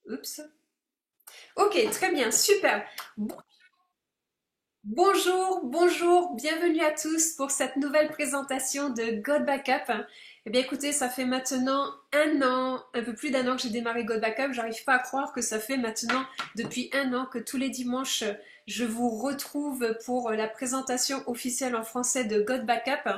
Oups. Ok, très bien, super. Bonjour, bonjour, bienvenue à tous pour cette nouvelle présentation de God Backup. Eh bien écoutez, ça fait maintenant un an, un peu plus d'un an que j'ai démarré God Backup. J'arrive pas à croire que ça fait maintenant depuis un an que tous les dimanches je vous retrouve pour la présentation officielle en français de God Backup.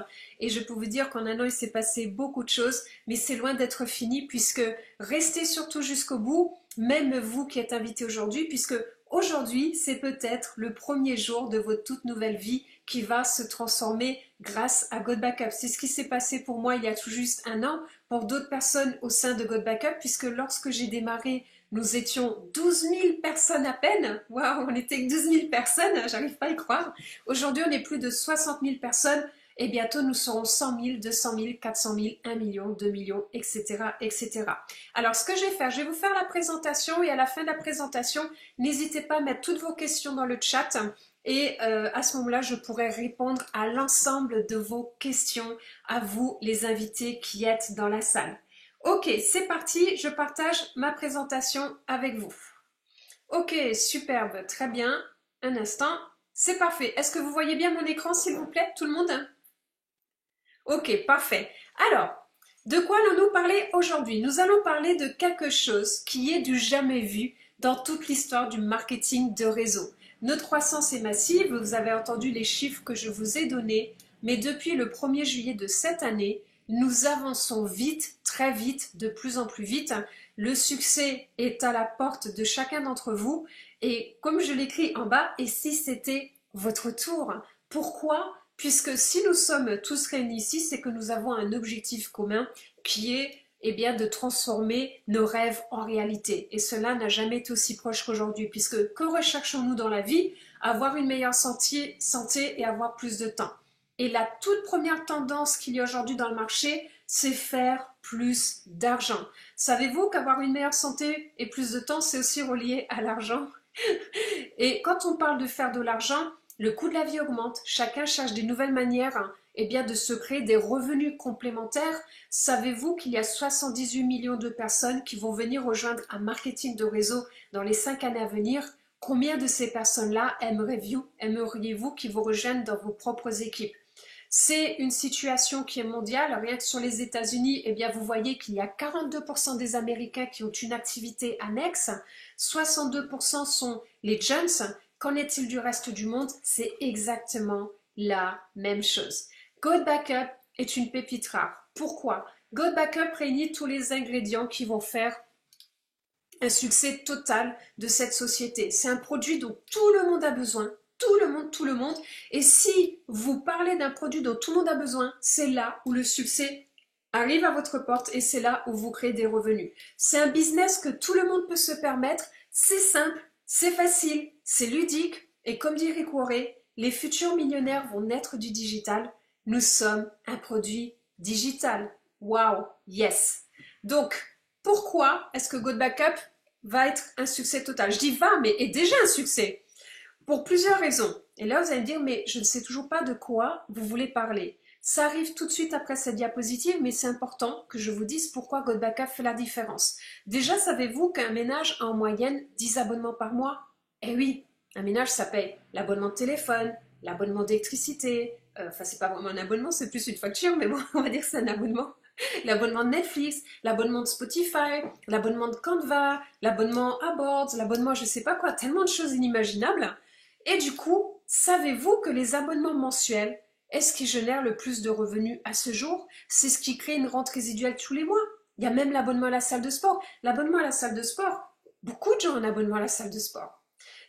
Et je peux vous dire qu'en un an il s'est passé beaucoup de choses, mais c'est loin d'être fini puisque restez surtout jusqu'au bout, même vous qui êtes invité aujourd'hui, puisque aujourd'hui, c'est peut-être le premier jour de votre toute nouvelle vie qui va se transformer grâce à God Backup. C'est ce qui s'est passé pour moi il y a tout juste un an, pour d'autres personnes au sein de God Backup, puisque lorsque j'ai démarré, nous étions 12 000 personnes à peine. Waouh, on était 12 000 personnes, j'arrive pas à y croire. Aujourd'hui, on est plus de 60 000 personnes et bientôt nous serons 100 000, 200 000, 400 000, 1 million, 2 millions, etc., etc. Alors, ce que je vais faire, je vais vous faire la présentation et à la fin de la présentation, n'hésitez pas à mettre toutes vos questions dans le chat et à ce moment-là, je pourrai répondre à l'ensemble de vos questions à vous, les invités qui êtes dans la salle. Ok, c'est parti, je partage ma présentation avec vous. Ok, superbe, très bien. Un instant, c'est parfait. Est-ce que vous voyez bien mon écran, s'il vous plaît, tout le monde? Ok, parfait. Alors, de quoi allons-nous parler aujourd'hui? Nous allons parler de quelque chose qui est du jamais vu dans toute l'histoire du marketing de réseau. Notre croissance est massive, vous avez entendu les chiffres que je vous ai donnés, mais depuis le 1er juillet de cette année, nous avançons vite, très vite, de plus en plus vite. Le succès est à la porte de chacun d'entre vous et comme je l'écris en bas, et si c'était votre tour? Pourquoi? Puisque si nous sommes tous réunis ici, c'est que nous avons un objectif commun qui est eh bien, de transformer nos rêves en réalité. Et cela n'a jamais été aussi proche qu'aujourd'hui, puisque que recherchons-nous dans la vie? Avoir une meilleure santé et avoir plus de temps. Et la toute première tendance qu'il y a aujourd'hui dans le marché, c'est faire plus d'argent. Savez-vous qu'avoir une meilleure santé et plus de temps, c'est aussi relié à l'argent? Et quand on parle de faire de l'argent, le coût de la vie augmente, chacun cherche des nouvelles manières eh bien, de se créer des revenus complémentaires. Savez-vous qu'il y a 78 millions de personnes qui vont venir rejoindre un marketing de réseau dans les 5 années à venir? Combien de ces personnes-là aimeriez-vous qui vous rejoignent dans vos propres équipes? C'est une situation qui est mondiale. Rien que sur les États-Unis, eh bien, vous voyez qu'il y a 42% des Américains qui ont une activité annexe, 62% sont les jeunes. Qu'en est-il du reste du monde? C'est exactement la même chose. God Backup est une pépite rare. Pourquoi? God Backup réunit tous les ingrédients qui vont faire un succès total de cette société. C'est un produit dont tout le monde a besoin, tout le monde, tout le monde. Et si vous parlez d'un produit dont tout le monde a besoin, c'est là où le succès arrive à votre porte et c'est là où vous créez des revenus. C'est un business que tout le monde peut se permettre. C'est simple, c'est facile, c'est ludique. Et comme dit Rick Warren, les futurs millionnaires vont naître du digital. Nous sommes un produit digital. Wow, yes. Donc, pourquoi est-ce que God Backup va être un succès total? Je dis va, mais est déjà un succès. Pour plusieurs raisons. Et là, vous allez me dire, mais je ne sais toujours pas de quoi vous voulez parler. Ça arrive tout de suite après cette diapositive, mais c'est important que je vous dise pourquoi God Backup fait la différence. Déjà, savez-vous qu'un ménage a en moyenne 10 abonnements par mois? Eh oui, un ménage, ça paye l'abonnement de téléphone, l'abonnement d'électricité, enfin, c'est pas vraiment un abonnement, c'est plus une facture, mais bon, on va dire que c'est un abonnement. L'abonnement de Netflix, l'abonnement de Spotify, l'abonnement de Canva, l'abonnement à Boards, l'abonnement je sais pas quoi, tellement de choses inimaginables. Et du coup, savez-vous que les abonnements mensuels, est-ce qui génère le plus de revenus à ce jour? C'est ce qui crée une rente résiduelle tous les mois. Il y a même l'abonnement à la salle de sport. L'abonnement à la salle de sport, beaucoup de gens ont un abonnement à la salle de sport.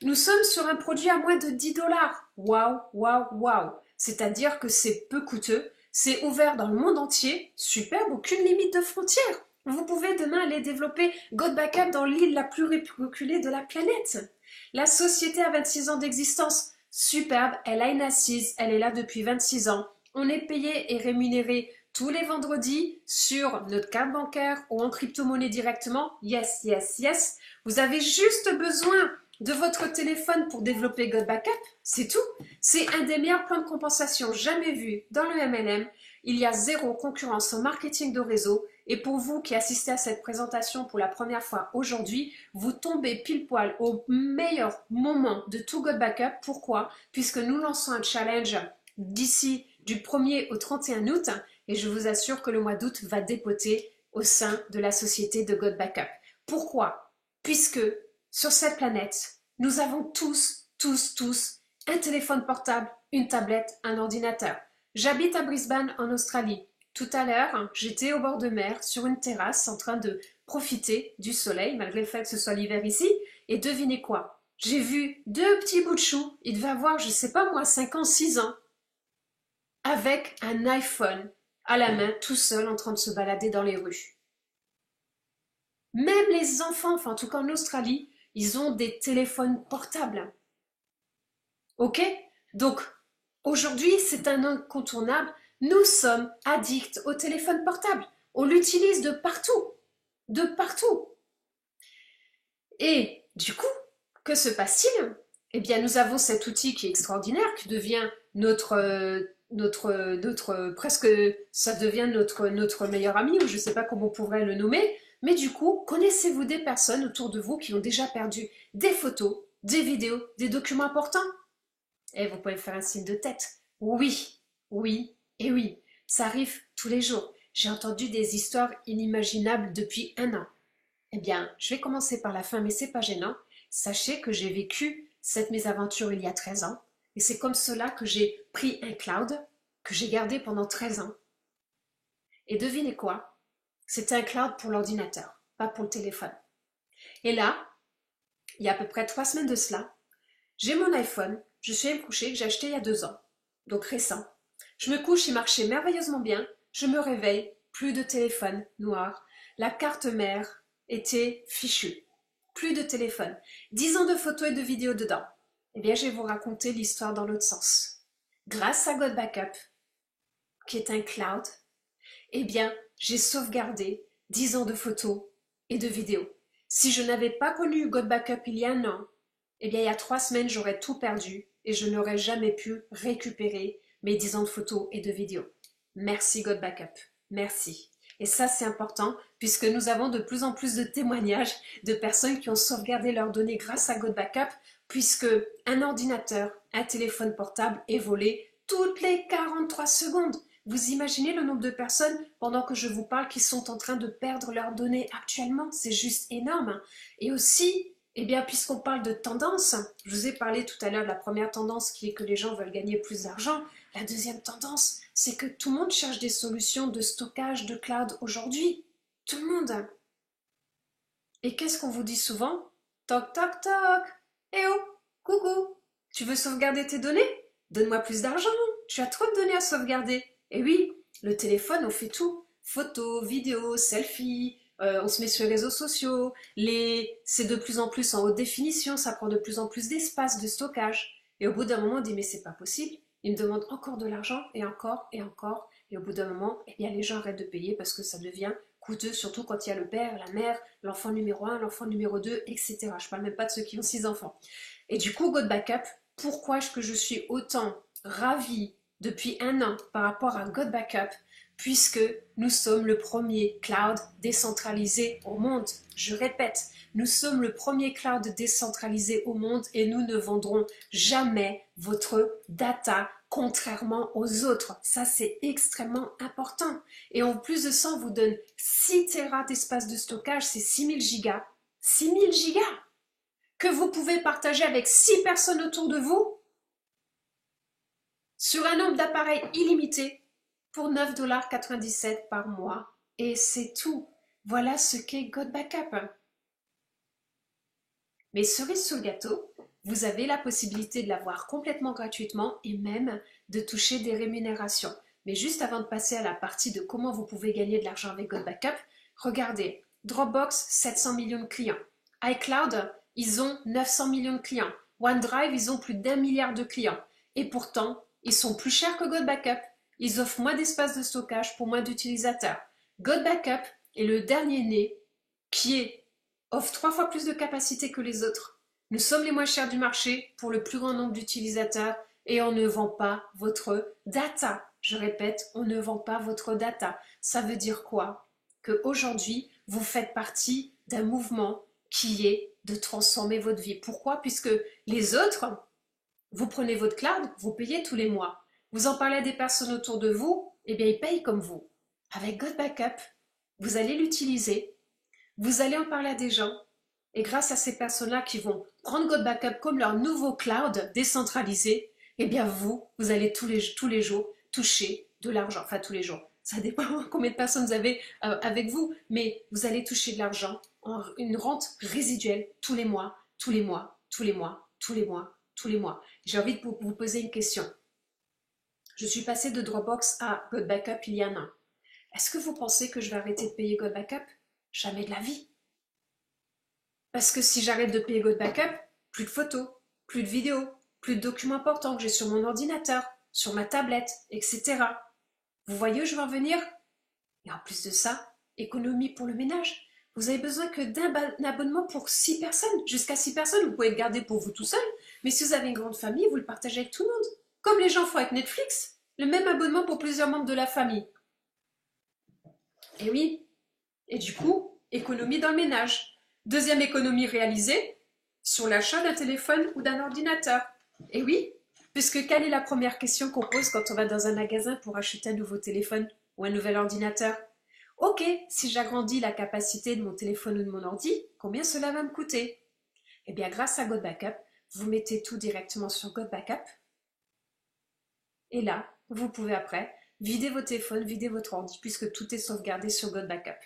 Nous sommes sur un produit à moins de 10 dollars. Waouh, waouh, waouh. C'est-à-dire que c'est peu coûteux, c'est ouvert dans le monde entier, superbe, aucune limite de frontières. Vous pouvez demain aller développer God Backup dans l'île la plus reculée de la planète. La société a 26 ans d'existence, superbe, elle a une assise, elle est là depuis 26 ans. On est payé et rémunéré tous les vendredis sur notre carte bancaire ou en crypto-monnaie directement. Yes, yes, yes. Vous avez juste besoin de votre téléphone pour développer God Backup, c'est tout. C'est un des meilleurs plans de compensation jamais vus dans le MLM. Il y a zéro concurrence en marketing de réseau Et pour vous qui assistez à cette présentation pour la première fois aujourd'hui, vous tombez pile poil au meilleur moment de tout God Backup. Pourquoi? Puisque nous lançons un challenge d'ici du 1er au 31 août et je vous assure que le mois d'août va dépoter au sein de la société de God Backup. Pourquoi? Puisque sur cette planète, nous avons tous un téléphone portable, une tablette, un ordinateur. J'habite à Brisbane en Australie. Tout à l'heure, j'étais au bord de mer, sur une terrasse, en train de profiter du soleil, malgré le fait que ce soit l'hiver ici. Et devinez quoi? J'ai vu deux petits bouts de chou, ils devaient avoir, je sais pas moi, 5 ans, 6 ans, avec un iPhone à la main, tout seul, en train de se balader dans les rues. Même les enfants, enfin en tout cas en Australie, ils ont des téléphones portables. Ok? Donc, aujourd'hui, c'est un incontournable. Nous sommes addicts au téléphone portable. On l'utilise de partout. De partout. Et du coup, que se passe-t-il? Eh bien, nous avons cet outil qui est extraordinaire, qui devient presque, ça devient notre meilleur ami, ou je ne sais pas comment on pourrait le nommer. Mais du coup, connaissez-vous des personnes autour de vous qui ont déjà perdu des photos, des vidéos, des documents importants? Et vous pouvez faire un signe de tête. Oui, oui et oui. Ça arrive tous les jours. J'ai entendu des histoires inimaginables depuis 1 an. Eh bien, je vais commencer par la fin, mais c'est pas gênant. Sachez que j'ai vécu cette mésaventure il y a 13 ans. Et c'est comme cela que j'ai pris un cloud que j'ai gardé pendant 13 ans. Et devinez quoi? C'était un cloud pour l'ordinateur, pas pour le téléphone. Et là, il y a à peu près 3 semaines de cela, j'ai mon iPhone, je suis allée me coucher, que j'ai acheté il y a 2 ans, donc récent. Je me couche, il marchait merveilleusement bien, je me réveille, plus de téléphone noir, la carte mère était fichue, plus de téléphone, 10 ans de photos et de vidéos dedans. Eh bien, je vais vous raconter l'histoire dans l'autre sens. Grâce à God Backup, qui est un cloud, eh bien, j'ai sauvegardé 10 ans de photos et de vidéos. Si je n'avais pas connu God Backup il y a 1 an, eh bien, il y a 3 semaines, j'aurais tout perdu et je n'aurais jamais pu récupérer mes 10 ans de photos et de vidéos. Merci God Backup. Merci. Et ça, c'est important puisque nous avons de plus en plus de témoignages de personnes qui ont sauvegardé leurs données grâce à God Backup puisque un ordinateur, un téléphone portable est volé toutes les 43 secondes. Vous imaginez le nombre de personnes, pendant que je vous parle, qui sont en train de perdre leurs données actuellement? C'est juste énorme. Et aussi, eh bien, puisqu'on parle de tendance, je vous ai parlé tout à l'heure de la première tendance qui est que les gens veulent gagner plus d'argent. La deuxième tendance, c'est que tout le monde cherche des solutions de stockage de cloud aujourd'hui. Tout le monde. Et qu'est-ce qu'on vous dit souvent? Toc, toc, toc. Eh oh, coucou. Tu veux sauvegarder tes données? Donne-moi plus d'argent. Tu as trop de données à sauvegarder. Et oui, le téléphone, on fait tout. Photos, vidéos, selfies, on se met sur les réseaux sociaux, c'est de plus en plus en haute définition, ça prend de plus en plus d'espace de stockage. Et au bout d'un moment, on dit mais c'est pas possible, ils me demandent encore de l'argent et encore et encore. Et au bout d'un moment, eh bien les gens arrêtent de payer parce que ça devient coûteux, surtout quand il y a le père, la mère, l'enfant numéro 1, l'enfant numéro 2, etc. Je parle même pas de ceux qui ont 6 enfants. Et du coup, God Backup, pourquoi est-ce que je suis autant ravie depuis 1 an par rapport à God Backup? Puisque nous sommes le premier cloud décentralisé au monde. Je répète, nous sommes le premier cloud décentralisé au monde et nous ne vendrons jamais votre data contrairement aux autres. Ça, c'est extrêmement important. Et en plus de ça, on vous donne 6 Tera d'espace de stockage, c'est 6000 gigas. 6000 gigas que vous pouvez partager avec 6 personnes autour de vous sur un nombre d'appareils illimité pour 9,97 $ par mois. Et c'est tout. Voilà ce qu'est God Backup. Mais cerise sur le gâteau, vous avez la possibilité de l'avoir complètement gratuitement et même de toucher des rémunérations. Mais juste avant de passer à la partie de comment vous pouvez gagner de l'argent avec God Backup, regardez, Dropbox, 700 millions de clients. iCloud, ils ont 900 millions de clients. OneDrive, ils ont plus d'1 milliard de clients. Et pourtant, ils sont plus chers que God Backup. Ils offrent moins d'espace de stockage pour moins d'utilisateurs. God Backup est le dernier né qui offre 3 fois plus de capacité que les autres. Nous sommes les moins chers du marché pour le plus grand nombre d'utilisateurs et on ne vend pas votre data. Je répète, on ne vend pas votre data. Ça veut dire quoi? qu'aujourd'hui, vous faites partie d'un mouvement qui est de transformer votre vie. Pourquoi? Puisque les autres, vous prenez votre cloud, vous payez tous les mois. Vous en parlez à des personnes autour de vous, eh bien ils payent comme vous. Avec God Backup, vous allez l'utiliser, vous allez en parler à des gens, et grâce à ces personnes-là qui vont prendre God Backup comme leur nouveau cloud décentralisé, eh bien vous allez tous les jours toucher de l'argent. Enfin tous les jours, ça dépend combien de personnes vous avez avec vous, mais vous allez toucher de l'argent, une rente résiduelle tous les mois, tous les mois, tous les mois, tous les mois, tous les mois. J'ai envie de vous poser une question. Je suis passée de Dropbox à God Backup il y a un an. Est-ce que vous pensez que je vais arrêter de payer God Backup? Jamais de la vie. Parce que si j'arrête de payer God Backup, plus de photos, plus de vidéos, plus de documents importants que j'ai sur mon ordinateur, sur ma tablette, etc. Vous voyez où je veux en venir? Et en plus de ça, économie pour le ménage. Vous avez besoin que d'un abonnement pour 6 personnes. Jusqu'à 6 personnes, vous pouvez le garder pour vous tout seul. Mais si vous avez une grande famille, vous le partagez avec tout le monde. Comme les gens font avec Netflix. Le même abonnement pour plusieurs membres de la famille. Et oui. Et du coup, économie dans le ménage. Deuxième économie réalisée, sur l'achat d'un téléphone ou d'un ordinateur. Et oui, puisque quelle est la première question qu'on pose quand on va dans un magasin pour acheter un nouveau téléphone ou un nouvel ordinateur? Ok, si j'agrandis la capacité de mon téléphone ou de mon ordi, combien cela va me coûter? Eh bien, grâce à God Backup, vous mettez tout directement sur God Backup. Et là, vous pouvez après vider vos téléphones, vider votre ordi, puisque tout est sauvegardé sur God Backup.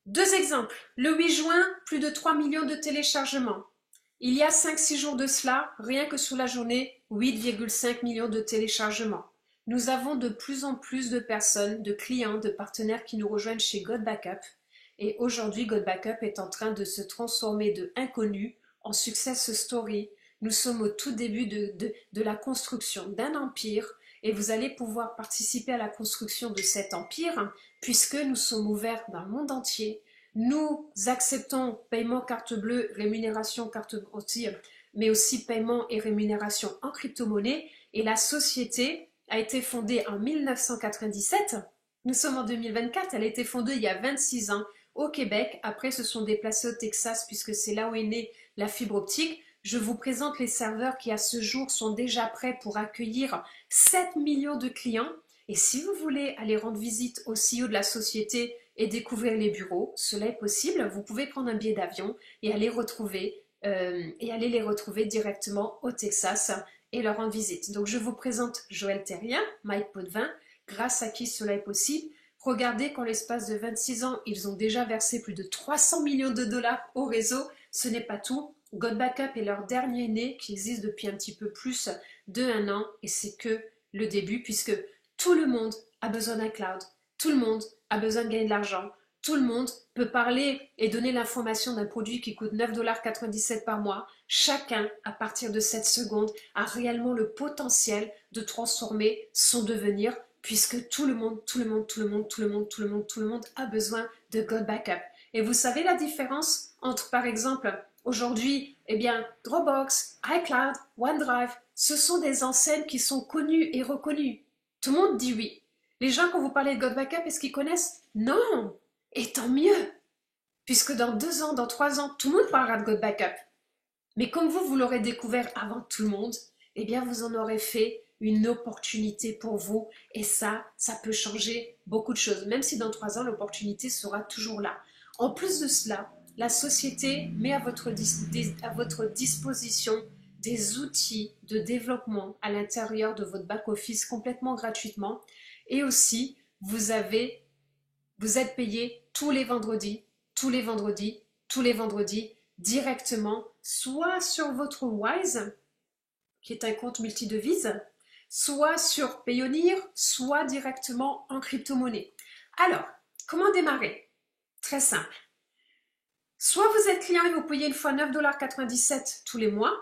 Deux exemples. Le 8 juin, plus de 3 millions de téléchargements. Il y a 5-6 jours de cela, rien que sur la journée, 8,5 millions de téléchargements. Nous avons de plus en plus de personnes, de clients, de partenaires qui nous rejoignent chez God Backup. Et aujourd'hui, God Backup est en train de se transformer de inconnu en success story. Nous sommes au tout début de la construction d'un empire et vous allez pouvoir participer à la construction de cet empire puisque nous sommes ouverts dans le monde entier. Nous acceptons paiement carte bleue, rémunération carte bleue, mais aussi paiement et rémunération en crypto-monnaie. Et la société a été fondée en 1997. Nous sommes en 2024, elle a été fondée il y a 26 ans au Québec. Après, se sont déplacés au Texas puisque c'est là où est née la fibre optique. Je vous présente les serveurs qui à ce jour sont déjà prêts pour accueillir 7 millions de clients. Et si vous voulez aller rendre visite au CEO de la société et découvrir les bureaux, cela est possible. Vous pouvez prendre un billet d'avion et aller les retrouver directement au Texas et leur rendre visite. Donc je vous présente Joël Terrien, Mike Potvin, grâce à qui cela est possible. Regardez qu'en l'espace de 26 ans, ils ont déjà versé plus de 300 millions de dollars au réseau. Ce n'est pas tout. God Backup est leur dernier né qui existe depuis un petit peu plus de 1 an et c'est que le début puisque tout le monde a besoin d'un cloud, tout le monde a besoin de gagner de l'argent, tout le monde peut parler et donner l'information d'un produit qui coûte 9,97 $ par mois. Chacun, à partir de cette seconde, a réellement le potentiel de transformer son devenir puisque tout le monde a besoin de God Backup. Et vous savez la différence entre, par exemple, aujourd'hui, eh bien, Dropbox, iCloud, OneDrive, ce sont des enseignes qui sont connues et reconnues. Tout le monde dit oui. Les gens, quand vous parlez de God Backup, est-ce qu'ils connaissent? Non. Et tant mieux. Puisque dans 2 ans, dans 3 ans, tout le monde parlera de God Backup. Mais comme vous l'aurez découvert avant tout le monde, eh bien, vous en aurez fait une opportunité pour vous. Et ça peut changer beaucoup de choses. Même si dans 3 ans, l'opportunité sera toujours là. En plus de cela, la société met à votre disposition des outils de développement à l'intérieur de votre back-office complètement gratuitement. Et aussi, vous êtes payé tous les vendredis, directement, soit sur votre Wise, qui est un compte multidevise, soit sur Payoneer, soit directement en crypto-monnaie. Alors, comment démarrer? Très simple. Soit vous êtes client et vous payez une fois 9,97 $ tous les mois,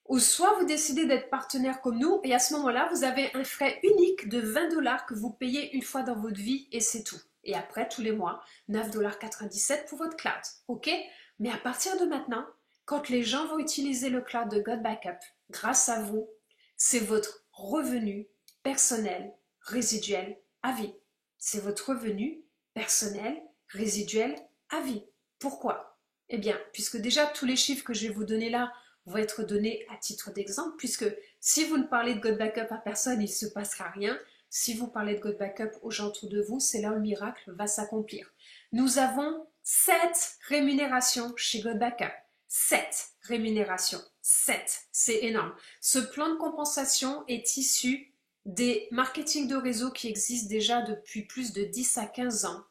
ou soit vous décidez d'être partenaire comme nous et à ce moment-là, vous avez un frais unique de 20 $ que vous payez une fois dans votre vie et c'est tout. Et après, tous les mois, 9,97 $ pour votre cloud. Ok? Mais à partir de maintenant, quand les gens vont utiliser le cloud de God Backup, grâce à vous, c'est votre revenu personnel résiduel à vie. C'est votre revenu personnel, résiduel, à vie. Pourquoi? Eh bien, puisque déjà tous les chiffres que je vais vous donner là vont être donnés à titre d'exemple, puisque si vous ne parlez de God Backup à personne, il ne se passera rien. Si vous parlez de God Backup aux gens autour de vous, c'est là où le miracle va s'accomplir. Nous avons 7 rémunérations chez God Backup. 7 rémunérations. 7, c'est énorme. Ce plan de compensation est issu des marketing de réseau qui existent déjà depuis plus de 10 à 15 ans.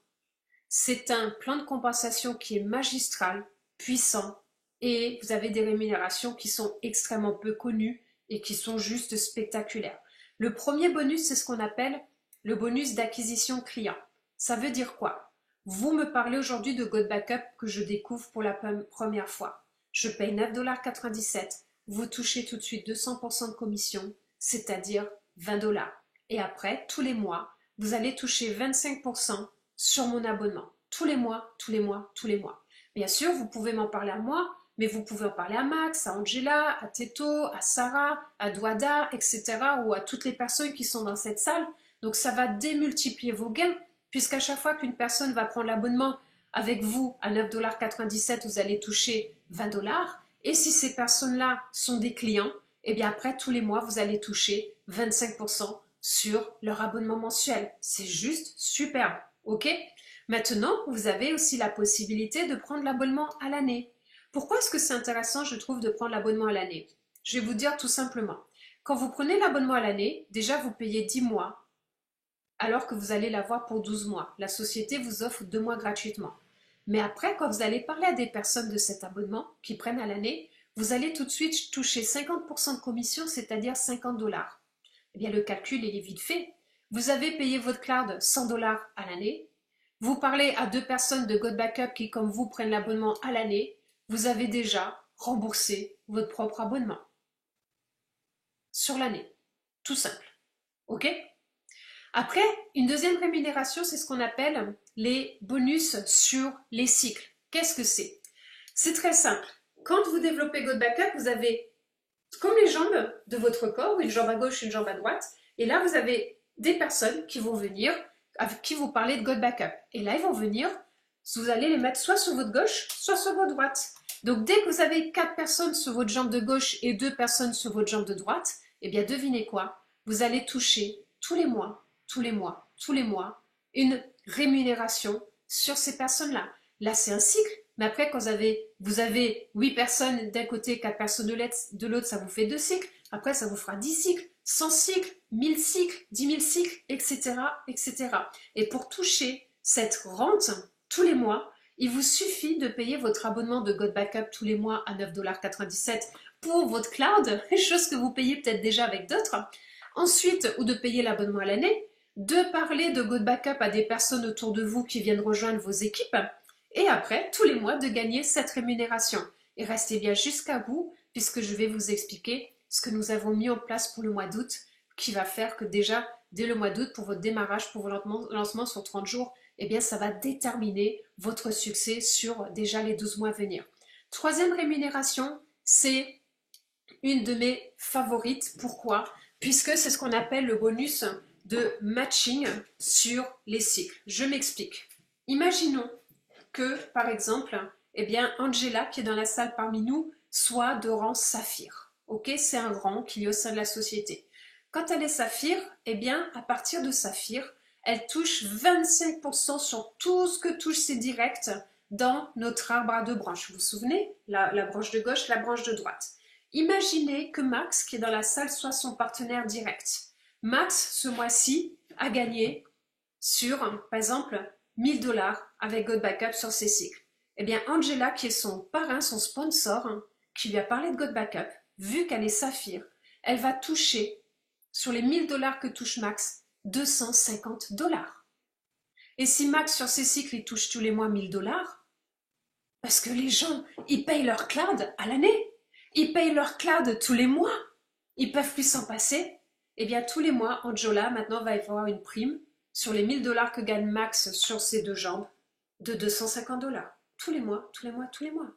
C'est un plan de compensation qui est magistral, puissant, et vous avez des rémunérations qui sont extrêmement peu connues et qui sont juste spectaculaires. Le premier bonus, c'est ce qu'on appelle le bonus d'acquisition client. Ça veut dire quoi? Vous me parlez aujourd'hui de God Backup que je découvre pour la première fois. Je paye 9,97 $. Vous touchez tout de suite 200% de commission, c'est-à-dire 20 $. Et après, tous les mois, vous allez toucher 25% sur mon abonnement. Tous les mois, tous les mois, tous les mois. Bien sûr, vous pouvez m'en parler à moi, mais vous pouvez en parler à Max, à Angela, à Teto, à Sarah, à Douada, etc. ou à toutes les personnes qui sont dans cette salle. Donc ça va démultiplier vos gains, puisqu'à chaque fois qu'une personne va prendre l'abonnement avec vous à 9,97 $, vous allez toucher 20 $. Et si ces personnes-là sont des clients, et bien après, tous les mois, vous allez toucher 25% sur leur abonnement mensuel. C'est juste superbe. Ok? Maintenant, vous avez aussi la possibilité de prendre l'abonnement à l'année. Pourquoi est-ce que c'est intéressant, je trouve, de prendre l'abonnement à l'année? Je vais vous dire tout simplement. Quand vous prenez l'abonnement à l'année, déjà vous payez 10 mois, alors que vous allez l'avoir pour 12 mois. La société vous offre 2 mois gratuitement. Mais après, quand vous allez parler à des personnes de cet abonnement qui prennent à l'année, vous allez tout de suite toucher 50% de commission, c'est-à-dire 50 $. Eh bien, le calcul est vite fait. Vous avez payé votre cloud 100 $ à l'année. Vous parlez à 2 personnes de God Backup qui, comme vous, prennent l'abonnement à l'année. Vous avez déjà remboursé votre propre abonnement. Sur l'année. Tout simple. OK? Après, une deuxième rémunération, c'est ce qu'on appelle les bonus sur les cycles. Qu'est-ce que c'est? C'est très simple. Quand vous développez God Backup, vous avez comme les jambes de votre corps, une jambe à gauche, une jambe à droite. Et là, vous avez des personnes qui vont venir, avec qui vous parlez de God Backup. Et là, ils vont venir, vous allez les mettre soit sur votre gauche, soit sur votre droite. Donc, dès que vous avez 4 personnes sur votre jambe de gauche et 2 personnes sur votre jambe de droite, eh bien, devinez quoi? Vous allez toucher tous les mois, tous les mois, tous les mois, une rémunération sur ces personnes-là. Là, c'est un cycle. Mais après, quand vous avez 8 personnes d'un côté, 4 personnes de l'autre, ça vous fait 2 cycles. Après, ça vous fera 10 cycles, 100 cycles, 1000 cycles, 10 000 cycles, etc., etc. Et pour toucher cette rente tous les mois, il vous suffit de payer votre abonnement de God Backup tous les mois à 9,97 $ pour votre cloud, chose que vous payez peut-être déjà avec d'autres. Ensuite, ou de payer l'abonnement à l'année, de parler de God Backup à des personnes autour de vous qui viennent rejoindre vos équipes. Et après, tous les mois, de gagner cette rémunération. Et restez bien jusqu'à bout, puisque je vais vous expliquer ce que nous avons mis en place pour le mois d'août, qui va faire que déjà, dès le mois d'août, pour votre démarrage, pour votre lancement sur 30 jours, eh bien, ça va déterminer votre succès sur déjà les 12 mois à venir. Troisième rémunération, c'est une de mes favorites. Pourquoi? Puisque c'est ce qu'on appelle le bonus de matching sur les cycles. Je m'explique. Imaginons que, par exemple, eh bien, Angela, qui est dans la salle parmi nous, soit de rang saphir. Ok, c'est un rang qu'il y a au sein de la société. Quand elle est saphir, eh bien, à partir de saphir, elle touche 25% sur tout ce que touchent ses directs dans notre arbre à 2 branches. Vous vous souvenez? La branche de gauche, la branche de droite. Imaginez que Max, qui est dans la salle, soit son partenaire direct. Max, ce mois-ci, a gagné sur, par exemple, 1000 $ avec God Backup sur ses cycles. Eh bien, Angela, qui est son parrain, son sponsor, qui lui a parlé de God Backup, vu qu'elle est saphir, elle va toucher, sur les 1000 $ que touche Max, 250 $. Et si Max, sur ses cycles, il touche tous les mois 1000 $, parce que les gens, ils payent leur cloud à l'année, ils payent leur cloud tous les mois, ils peuvent plus s'en passer, eh bien, tous les mois, Angela, maintenant, va avoir une prime sur les 1000 $ que gagne Max sur ses 2 jambes, de 250 $. Tous les mois, tous les mois, tous les mois.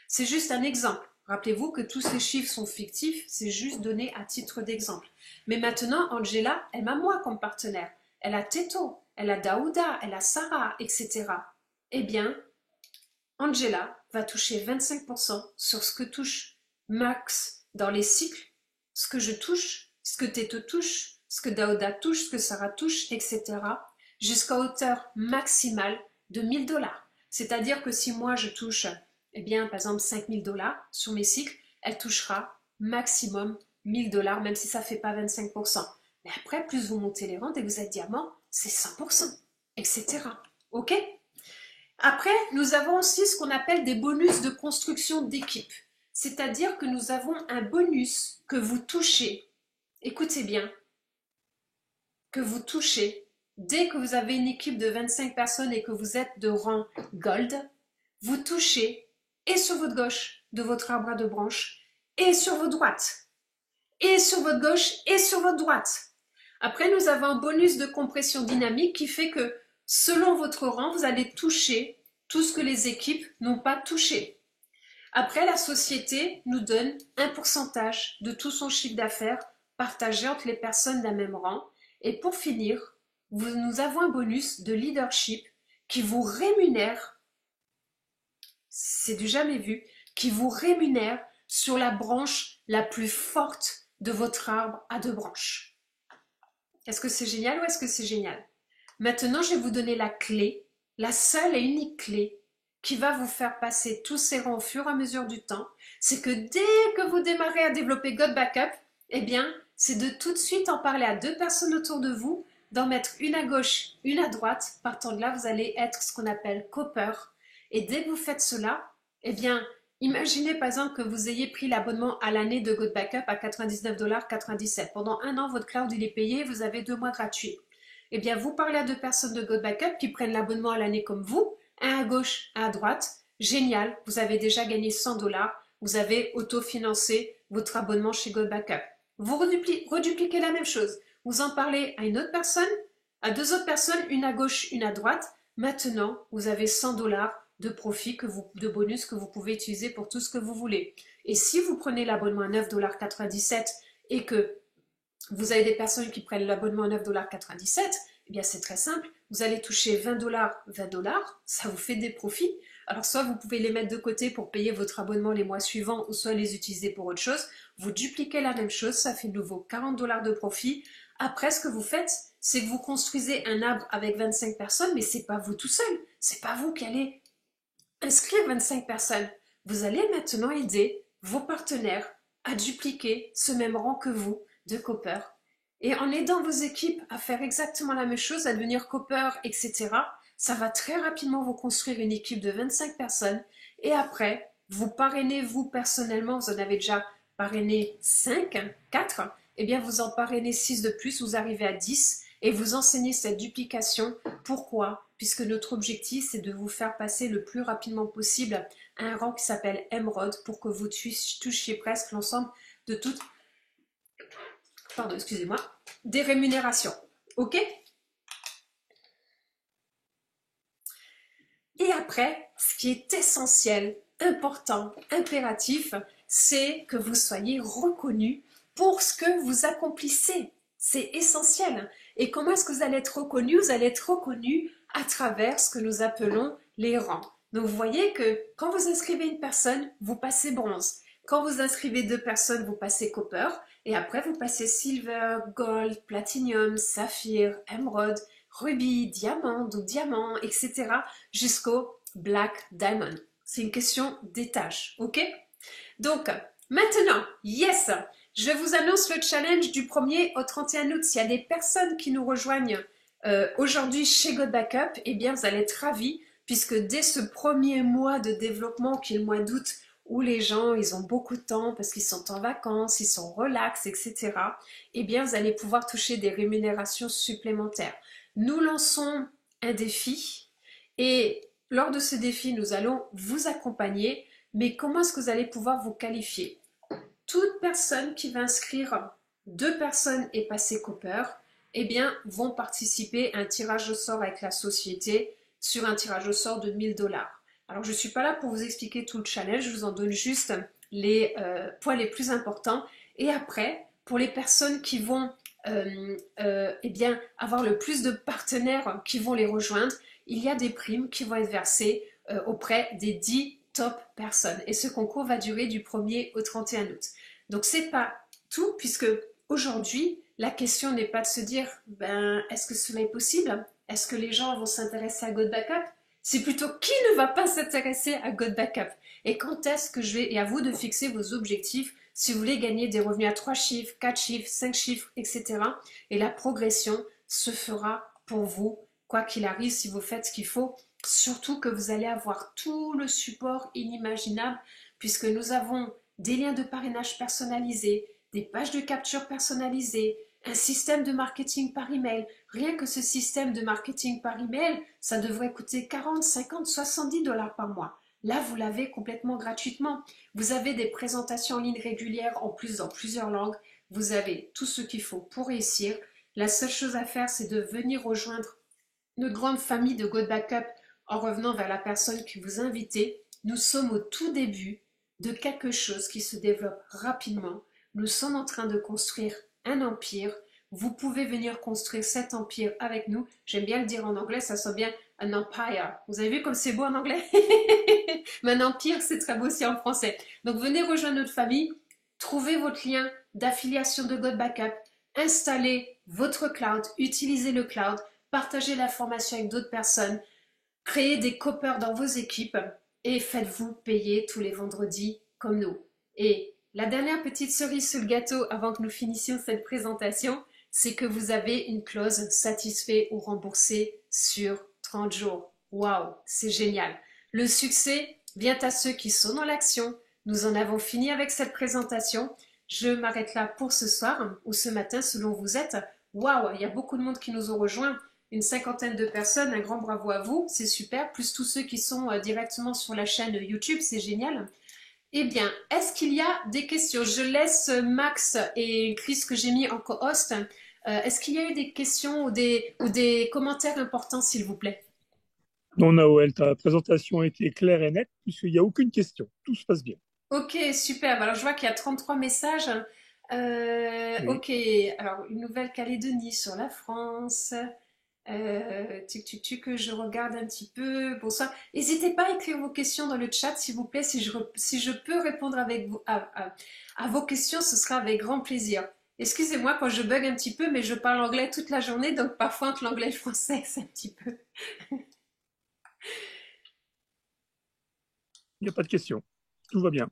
C'est juste un exemple. Rappelez-vous que tous ces chiffres sont fictifs, c'est juste donné à titre d'exemple. Mais maintenant, Angela, elle m'a moi comme partenaire. Elle a Teto, elle a Daouda, elle a Sarah, etc. Eh bien, Angela va toucher 25% sur ce que touche Max dans les cycles, ce que je touche, ce que Teto touche, ce que Daouda touche, ce que Sarah touche, etc. jusqu'à hauteur maximale de 1000 $. C'est-à-dire que si moi je touche, eh bien, par exemple, 5000 $ sur mes cycles, elle touchera maximum 1000 $, même si ça ne fait pas 25%. Mais après, plus vous montez les rentes et vous êtes diamant, c'est 100%, etc. OK? Après, nous avons aussi ce qu'on appelle des bonus de construction d'équipe. C'est-à-dire que nous avons un bonus que vous touchez, écoutez bien, que vous touchez dès que vous avez une équipe de 25 personnes et que vous êtes de rang Gold, vous touchez et sur votre gauche de votre arbre de branche et sur votre droite, et sur votre gauche et sur votre droite. Après, nous avons un bonus de compression dynamique qui fait que selon votre rang, vous allez toucher tout ce que les équipes n'ont pas touché. Après, la société nous donne un pourcentage de tout son chiffre d'affaires partagé entre les personnes d'un même rang. Et pour finir, nous avons un bonus de leadership qui vous rémunère, c'est du jamais vu, qui vous rémunère sur la branche la plus forte de votre arbre à 2 branches. Est-ce que c'est génial ou est-ce que c'est génial? Maintenant, je vais vous donner la clé, la seule et unique clé qui va vous faire passer tous ces rangs au fur et à mesure du temps. C'est que dès que vous démarrez à développer God Backup, eh bien, c'est de tout de suite en parler à 2 personnes autour de vous, d'en mettre une à gauche, une à droite. Partant de là, vous allez être ce qu'on appelle copper. Et dès que vous faites cela, eh bien, imaginez par exemple que vous ayez pris l'abonnement à l'année de God Backup à 99,97 $. Pendant un an, votre cloud il est payé, vous avez 2 mois gratuits. Eh bien, vous parlez à 2 personnes de God Backup qui prennent l'abonnement à l'année comme vous, un à gauche, un à droite. Génial, vous avez déjà gagné 100 $, vous avez autofinancé votre abonnement chez God Backup. Vous redupliquez la même chose. Vous en parlez à une autre personne, à 2 autres personnes, une à gauche, une à droite. Maintenant, vous avez 100 $ de profit, de bonus que vous pouvez utiliser pour tout ce que vous voulez. Et si vous prenez l'abonnement à 9,97 $ et que vous avez des personnes qui prennent l'abonnement à 9,97 $, eh bien c'est très simple, vous allez toucher 20 $, 20 $, ça vous fait des profits. Alors soit vous pouvez les mettre de côté pour payer votre abonnement les mois suivants ou soit les utiliser pour autre chose. Vous dupliquez la même chose, ça fait de nouveau 40 $ de profit. Après, ce que vous faites, c'est que vous construisez un arbre avec 25 personnes, mais c'est pas vous tout seul. C'est pas vous qui allez inscrire 25 personnes. Vous allez maintenant aider vos partenaires à dupliquer ce même rang que vous de copper. Et en aidant vos équipes à faire exactement la même chose, à devenir copper, etc., ça va très rapidement vous construire une équipe de 25 personnes. Et après, vous parrainez vous personnellement, vous en avez déjà parrainé 5, 4, et bien vous en parrainez 6 de plus, vous arrivez à 10 et vous enseignez cette duplication. Pourquoi? Puisque notre objectif, c'est de vous faire passer le plus rapidement possible à un rang qui s'appelle Emerald pour que vous touchiez presque l'ensemble de toutes, des rémunérations. OK? Et après, ce qui est essentiel, important, impératif, c'est que vous soyez reconnu pour ce que vous accomplissez. C'est essentiel. Et comment est-ce que vous allez être reconnu? Vous allez être reconnu à travers ce que nous appelons les rangs. Donc vous voyez que quand vous inscrivez une personne, vous passez bronze. Quand vous inscrivez 2 personnes, vous passez copper. Et après, vous passez silver, gold, platinum, saphir, émeraude, rubis, diamant, donc diamant, etc. jusqu'au black diamond. C'est une question d'étage, ok? Donc, maintenant, yes, je vous annonce le challenge du 1er au 31 août. S'il y a des personnes qui nous rejoignent aujourd'hui chez God Backup, eh bien, vous allez être ravis, puisque dès ce premier mois de développement, qui est le mois d'août, où les gens, ils ont beaucoup de temps parce qu'ils sont en vacances, ils sont relax, etc., eh bien, vous allez pouvoir toucher des rémunérations supplémentaires. Nous lançons un défi et lors de ce défi, nous allons vous accompagner. Mais comment est-ce que vous allez pouvoir vous qualifier? Toute personne qui va inscrire 2 personnes et passer copper, eh bien, vont participer à un tirage au sort avec la société sur un tirage au sort de 1000 $. Alors, je ne suis pas là pour vous expliquer tout le challenge, je vous en donne juste les points les plus importants. Et après, pour les personnes qui vont eh bien, avoir le plus de partenaires qui vont les rejoindre, il y a des primes qui vont être versées auprès des 10 top personnes. Et ce concours va durer du 1er au 31 août. Donc c'est pas tout, puisque aujourd'hui, la question n'est pas de se dire, ben, est-ce que cela est possible? Est-ce que les gens vont s'intéresser à God Backup? C'est plutôt qui ne va pas s'intéresser à God Backup? Et quand est-ce que je vais, et à vous de fixer vos objectifs si vous voulez gagner des revenus à 3 chiffres, 4 chiffres, 5 chiffres, etc. Et la progression se fera pour vous, quoi qu'il arrive, si vous faites ce qu'il faut. Surtout que vous allez avoir tout le support inimaginable, puisque nous avons des liens de parrainage personnalisés, des pages de capture personnalisées, un système de marketing par email. Rien que ce système de marketing par email, ça devrait coûter 40, 50, 70 dollars par mois. Là, vous l'avez complètement gratuitement. Vous avez des présentations en ligne régulières, en plus dans plusieurs langues. Vous avez tout ce qu'il faut pour réussir. La seule chose à faire, c'est de venir rejoindre notre grande famille de God Backup en revenant vers la personne qui vous a invité. Nous sommes au tout début de quelque chose qui se développe rapidement. Nous sommes en train de construire un empire. Vous pouvez venir construire cet empire avec nous. J'aime bien le dire en anglais, ça sonne bien un empire. Vous avez vu comme c'est beau en anglais? Mais un empire, c'est très beau aussi en français. Donc venez rejoindre notre famille, trouvez votre lien d'affiliation de God Backup, installez votre cloud, utilisez le cloud, partagez l'information avec d'autres personnes, créez des coppers dans vos équipes et faites-vous payer tous les vendredis comme nous. Et la dernière petite cerise sur le gâteau avant que nous finissions cette présentation, c'est que vous avez une clause satisfait ou remboursé sur 30 jours. Waouh, c'est génial. Le succès vient à ceux qui sont dans l'action. Nous en avons fini avec cette présentation. Je m'arrête là pour ce soir ou ce matin selon où vous êtes. Waouh, il y a beaucoup de monde qui nous ont rejoints. Une cinquantaine de personnes, un grand bravo à vous, c'est super, plus tous ceux qui sont directement sur la chaîne YouTube, c'est génial. Eh bien, est-ce qu'il y a des questions? Je laisse Max et Chris que j'ai mis en co-host. Est-ce qu'il y a eu des questions ou des commentaires importants, s'il vous plaît? Non, Noël, ta présentation a été claire et nette, puisqu'il n'y a aucune question. Tout se passe bien. Ok, super. Alors, je vois qu'il y a 33 messages. Oui. Ok, alors, une Nouvelle-Calédonie sur la France. Que je regarde un petit peu. Bonsoir. N'hésitez pas à écrire vos questions dans le chat, s'il vous plaît. Si je peux répondre avec vous, à vos questions, ce sera avec grand plaisir. Excusez-moi quand je bug un petit peu, mais je parle anglais toute la journée, donc parfois entre l'anglais et le français, c'est un petit peu. Il n'y a pas de question. Tout va bien.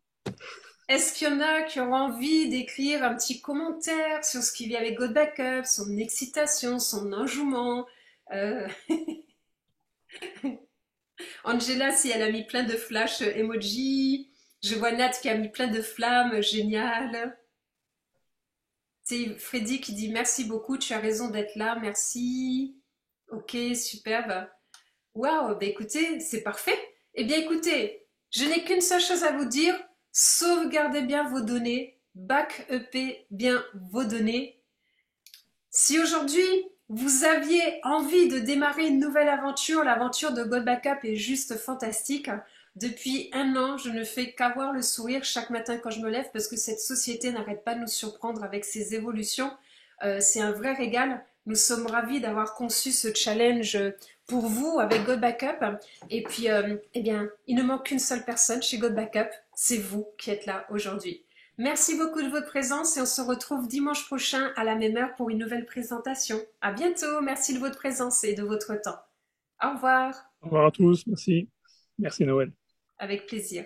Est-ce qu'il y en a qui auront envie d'écrire un petit commentaire sur ce qui vit avec God Backup, son excitation, son enjouement? Euh, Angela, si elle a mis plein de flash emoji. Je vois Nat qui a mis plein de flammes, génial. C'est Freddy qui dit merci beaucoup, tu as raison d'être là, merci. Ok, superbe. Waouh, bah écoutez, c'est parfait. Eh bien écoutez, je n'ai qu'une seule chose à vous dire, sauvegardez bien vos données, back-upez bien vos données. Si aujourd'hui vous aviez envie de démarrer une nouvelle aventure, l'aventure de God Backup est juste fantastique. Depuis un an, je ne fais qu'avoir le sourire chaque matin quand je me lève parce que cette société n'arrête pas de nous surprendre avec ses évolutions. C'est un vrai régal. Nous sommes ravis d'avoir conçu ce challenge pour vous avec God Backup. Et puis, eh bien, il ne manque qu'une seule personne chez God Backup. C'est vous qui êtes là aujourd'hui. Merci beaucoup de votre présence et on se retrouve dimanche prochain à la même heure pour une nouvelle présentation. À bientôt. Merci de votre présence et de votre temps. Au revoir. Au revoir à tous. Merci. Merci, Noël. Avec plaisir.